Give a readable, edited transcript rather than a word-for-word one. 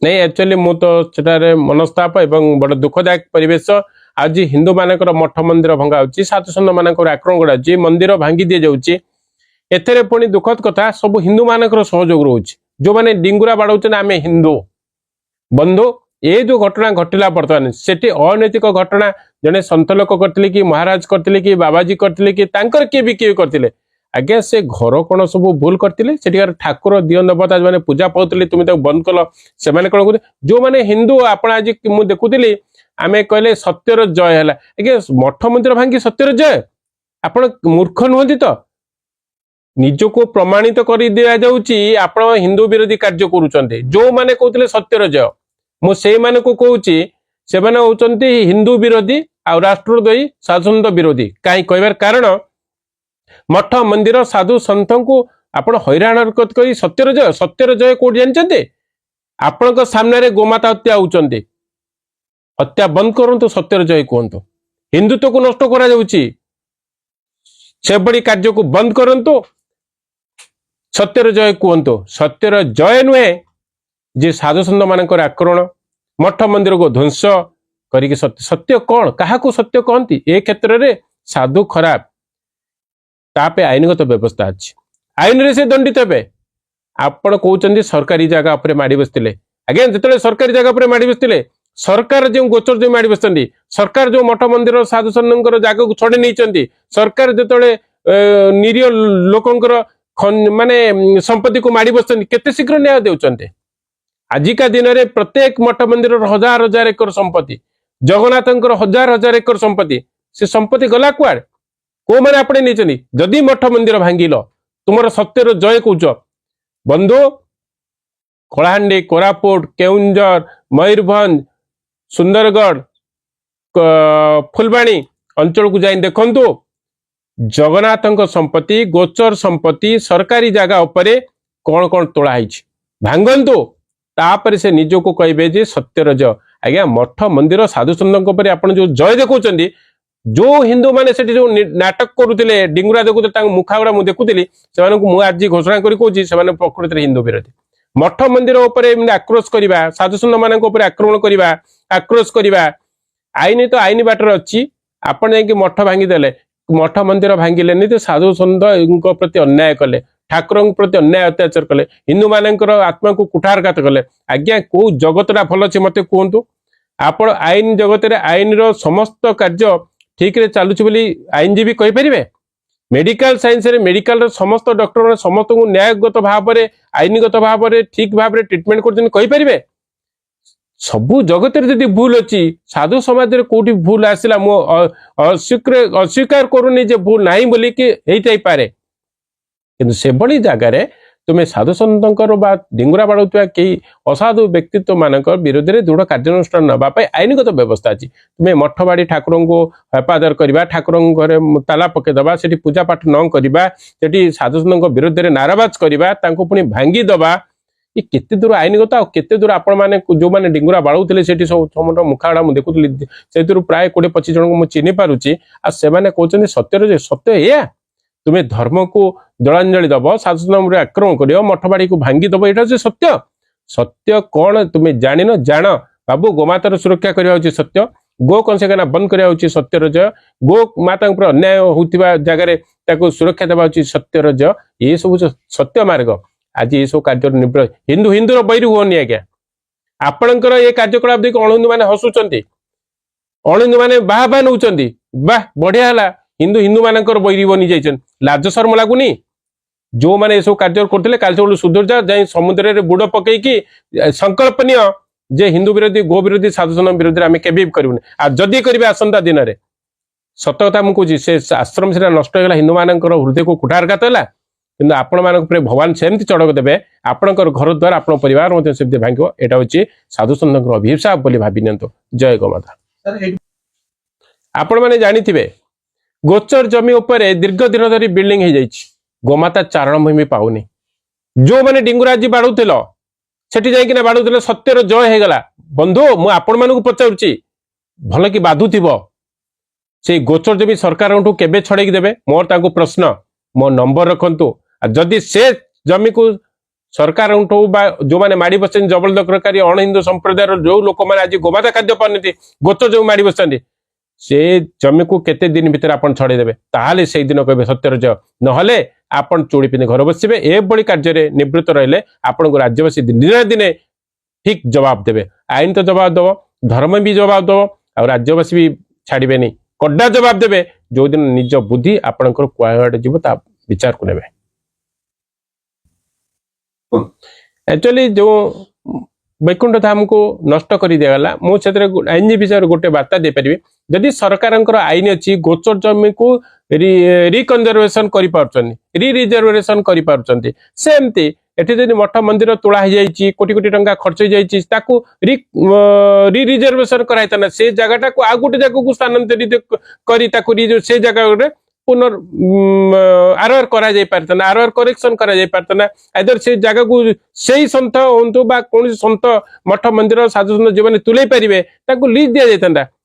नहीं एक्चुअली मु तो सेटारे मनस्ताप एवं बड़ दुखदायक परिवेश आज हिंदू मानकर मठ मंदिर भंगा होची साधु संत मानकर आक्रमण कराची मंदिर भांगी दिए जाउची एथरे पुणी दुखद कथा सब हिंदू मानकर सहयोग रोची जो माने डिंगुरा बाड़ौचन आमे हिंदू बंधु ये जो घटना घटिला बर्तमान सेठी अनैतिक घटना जने संत लोक करथिले कि महाराज करथिले कि बाबाजी करथिले कि तांकर के भी के करथिले आज्ञा से घर कौन सब भूल करते ठाकुर दिय देवता जो पूजा पाते तुम बंद कल से कौन कहते जो मैंने हिंदू आप आज मुझे देखुली आम कहले सत्यर जय है आज्ञा मठ मंदिर भांगी सत्यर जय आप मूर्ख नुहति तो निजको प्रमाणित कर दिया जाउची आपण हिंदू विरोधी कार्य करुचंते जो माने कहते सत्यर जय मुझे कहूची से होचंती हिंदू विरोधी आ राष्ट्रद्रोही साधुसंत विरोधी कहीं कहबार कारण मठ मंदिर साधु संत को आपण हैरान हरकत कर सत्यर जय कोड जानते आपण सामने गोमाता हत्या होती हत्या बंद करंतु सत्यर जय कहतु हिंदुत्व को नष्ट करा जाउची से बड़ी कार्य को बंद करंतु सत्यर जय कहतु सत्यर जय नुहे जे साधु संत मानकर आक्रमण मठ मंदिर को ध्वंस करिके सत्य कौन क्या सत्य कहती ए क्षेत्र में साधु खराब तापे आईनगत व्यवस्था अच्छी आईन रे से दंडित हे आपण कहते सरकारी जगह पर माड़ी बसते आज्ञा जो सरकारी जगह पर माड़ी बसते सरकार जो गोचर जो माड़ी बसती सरकार जो मठ मंदिर साधु संत जगह को छड़े नहीं सरकार जो निरीह लोकंकर माने संपत्ति को माड़ी बसते केते शीघ्र न्याय देउचंते आजिका दिन में प्रत्येक मठ मंदिर हजार हजार एकर संपत्ति जगन्नाथ हजार हजार एकर संपत्ति से संपत्ति गला कुआड़ को मैंने आपने नहीं जदि मठ मंदिर भांगिल तुम सत्यर जय कौच बंधु कलाहांडी कोरापुट केउंझर मयूरभंज सुंदरगढ़ फुलबाणी अंचल को जाई देखंतु जगन्नाथ संपत्ति गोचर संपत्ति सरकारी जगह उपरे कौन कौन तोड़ा भांगंतु तापर से निज को कहे सत्यर जय आज्ञा मठ मंदिर साधु संत आप जो जय देखुं जो हिंदू माने से जो नाटक करुले डिंगुरा देखुते मुखागुड़ा मुझे देखुली से आज घोषणा करी प्रकृति हिंदू विरोधी मठ मंदिर आक्रोश करवा साधु संत मान आक्रमण करवा आक्रोश करवा आईन तो आईन बाटर अच्छी आपण जा मठ भांगीदे मठ मंदिर भांगिले तो साधु संत प्रति अन्याय कले ठाकुर प्रति अन्याय अत्याचार कले हिंदू मानकर आत्मा को कुठारघात कले आज्ञा कौ जगतटा भल अच्छे मत कहतु आप आईन जगत आईन समस्त कार्य ठीक रे चलुची बोली आईनजीवी कहि परिबे मेडिकल साइंस रे मेडिकल समस्त डॉक्टर समस्त को न्यायगत भाव में आईनगत भाव में ठीक भाव में ट्रीटमेंट कर कहि परिबे सबु जगत रे जदि भूल अच्छी साधु समाज रे कोठी भूल आसिला मो अस्वीकार करूनी जे भूल नाही बोली कि हेई पारे किंतु से बड़ी जगह रे तुम्हें साधु संतर बा डिंगुरा बाड़ुवा कई असाधु व्यक्तित्व मानक विरोध में दृढ़ कार्यानुष्ठान नापी आईनगत व्यवस्था अच्छी तुम्हें मठ बाड़ी ठाकुर को हेफाजत करवा ठाकुर घरे ताला पकईदबा से पूजा पाठ न करवा से साधु संत विरोध में नाराबाज करवा पुणी भांगी दबा ये केते दूर आईनगत आ केते दूर आपण माने जो माने डिंगुरा बाड़ुले से सब मुखाड़ा मुझे देखुली से प्राय 20-25 जन को मुझे चिन्ह पारुची आ से कहते सत्यर सत्य या तुम्हें धर्म को जलांजलि दब साधु आक्रमण कर मठ बाड़ी को भांगी दब ये सत्य सत्य कौन तुम्हें जान जान बाबू गोमातार सुरक्षा करवा सत्य गो कंसेखाना बंद करवा सत्यर जय गो माता अन्याय होता जगह सुरक्षा देवा सत्यर जय ये सब सत्य मार्ग आज ये सब कार्य निवृत्त हिंदू हिंदूर बैरी हुए आज्ञा आपणकर ये कार्यकलाप देख अणहिंदू मैंने हसुंट अणहिंदू मैंने बाह बाह नौ बाह बढ़िया है हिंदू हिंदू मानकर बैरी बनी जाइछन लाज शर्म लागुनी जो माने सब कार्य करते काल सब सुधर जा समुद्र में बुड़ पकईकि संकल्पनीय जे हिंदू विरोधी गो विरोधी साधुसन विरोधी आम के करूनी आ जदि करेंगे आसंता दिन में सत कथा मुझे से आश्रम से नष्ट होगा हिंदू मान हृदय को कुठारघात है कि आपण मान भगवान सेमती चढ़क देवे आपणकर घर द्वार आप परिवार सेमती भांग यहाँ हूँ साधु सन्त अभिशाप बोली भावी नियंतु जय गोमाता आपण मैंने जानी गोचर जमी उपर दीर्घ दिन धरी बिल्डिंग हो जाए गोमाता चारण भूमि पाऊनी जो मैंने डिंगुराजी बाड़ुल सेठी जाइकिना बाड़ुले सत्यर जय होगला बंधु मु आपण मानू पचारुची भल कि बाधुथिब से गोचर जमी सरकार केबे छड़ेकी देबे मोर ताकू प्रश्न मो नंबर रखंतु जदि से जमी को सरकार जो मैंने माड़ी बस जबरदखलकारी अण हिंदू संप्रदाय जो लोक मैंने आज गोमाता खाद्य पाने गोचर जो माड़ी बस से जमी को केते दिन भीतर आपण छड़ेदेवे ताहले से दिन कहे सत्यर जय नहले आपण चूड़ी पिंधि घर बसबे एभली कार्य निवृत्त रहिले आपण को राज्यवासी दिने दिने ठीक जवाब देवे आईन तो जवाब दब धर्म भी जवाब दब आ राज्यवासी भी छाड़बेनि कड्डा जवाब देवे जो दिन निज बुद्धि आपणकर कुआड़े जीव ता विचार को नेबे एक्चुअली जो वैकुंठ धाम को नष्ट कर दिगला मुझे आईन विषय गोटे वार्ता दे पारि जदि सरकार आईन अच्छी गोचर जमी को रिकनजर्वेशन रिजर्वेशन करमती एठी जदि मठ मंदिर तोड़ा हो कोटी कोटी टंका खर्च हो रिजर्वेशन कराइता से जगह को आ गोटे जगह को स्थानांतरित कर से जगह पुनर् आरआर करा जाय पारतना आरआर करेक्शन करा जाय पारतना आइदर से जगह को सही संत होंतु बा कोन संत मठ मंदिर साधु संत जो माने तुलै परिबे ताको लीज दिया जायतंदा